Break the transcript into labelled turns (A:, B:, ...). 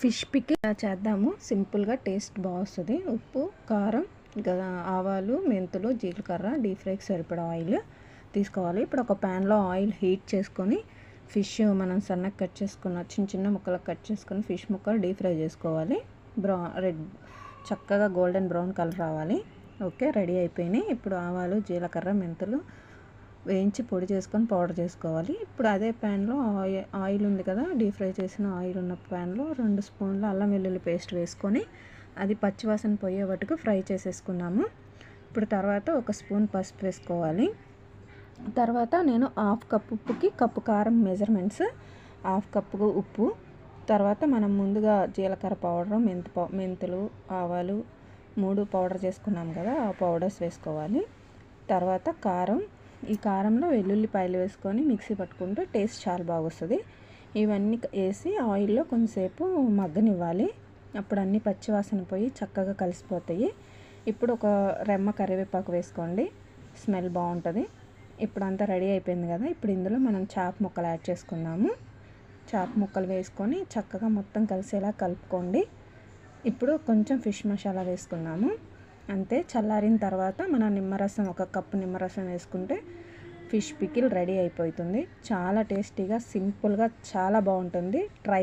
A: Fish pickle చేద్దాము. సింపుల్గా taste బాగుంటుంది. ఉప్పు, కారం, ఆవాలు, మెంతులు, జీలకర్ర, డీప్ ఫ్రైకి సరిపడా ఆయిల్ తీసుకోవాలి. ఇప్పుడు ఒక ప్యాన్లో ఆయిల్ హీట్ చేసుకొని ఫిష్ మనం సన్నగా కట్ చేసుకున్న చిన్న చిన్న ముక్కలకు కట్ చేసుకొని ఫిష్ ముక్కలు డీప్ ఫ్రై చేసుకోవాలి. చక్కగా గోల్డెన్ బ్రౌన్ కలర్ రావాలి. ఓకే, రెడీ అయిపోయినాయి. ఇప్పుడు ఆవాలు, జీలకర్ర, మెంతులు వేయించి పొడి చేసుకొని పౌడర్ చేసుకోవాలి. ఇప్పుడు అదే ప్యాన్లో ఆయిల్ ఉంది కదా, డీప్ ఫ్రై చేసిన ఆయిల్ ఉన్న ప్యాన్లో 2 స్పూన్ల అల్లం వెల్లుల్లి పేస్ట్ వేసుకొని అది పచ్చివాసన పోయే వరకు ఫ్రై చేసేసుకున్నాము. ఇప్పుడు తర్వాత 1 స్పూన్ పసుపు వేసుకోవాలి. తర్వాత నేను 1/2 కప్పు ఉప్పుకి కప్పు కారం మెజర్మెంట్స్, 1/2 కప్పు ఉప్పు, తర్వాత మనం ముందుగా జీలకర్ర పౌడర్, మెంతులు, ఆవాలు 3 పౌడర్ చేసుకున్నాం కదా, ఆ పౌడర్స్ వేసుకోవాలి. తర్వాత కారం, ఈ కారంలో వెల్లుల్లిపాయలు వేసుకొని మిక్సీ పట్టుకుంటే టేస్ట్ చాలా బాగొస్తుంది. ఇవన్నీ వేసి ఆయిల్లో కొంచెంసేపు మగ్గనివ్వాలి. అప్పుడు అన్నీ పచ్చివాసన పోయి చక్కగా కలిసిపోతాయి. ఇప్పుడు ఒక రెమ్మ కరివేపాకు వేసుకోండి, స్మెల్ బాగుంటుంది. ఇప్పుడు అంతా రెడీ అయిపోయింది కదా, ఇప్పుడు ఇందులో మనం చేప ముక్కలు యాడ్ చేసుకుందాము. చేప ముక్కలు వేసుకొని చక్కగా మొత్తం కలిసేలా కలుపుకోండి. ఇప్పుడు కొంచెం ఫిష్ మసాలా వేసుకున్నాము. అంతే. చల్లారిన తర్వాత మనం నిమ్మరసం 1 కప్పు నిమ్మరసం వేసుకుంటే ఫిష్ పికిల్ రెడీ అయిపోతుంది. చాలా టేస్టీగా, సింపుల్గా చాలా బాగుంటుంది. ట్రై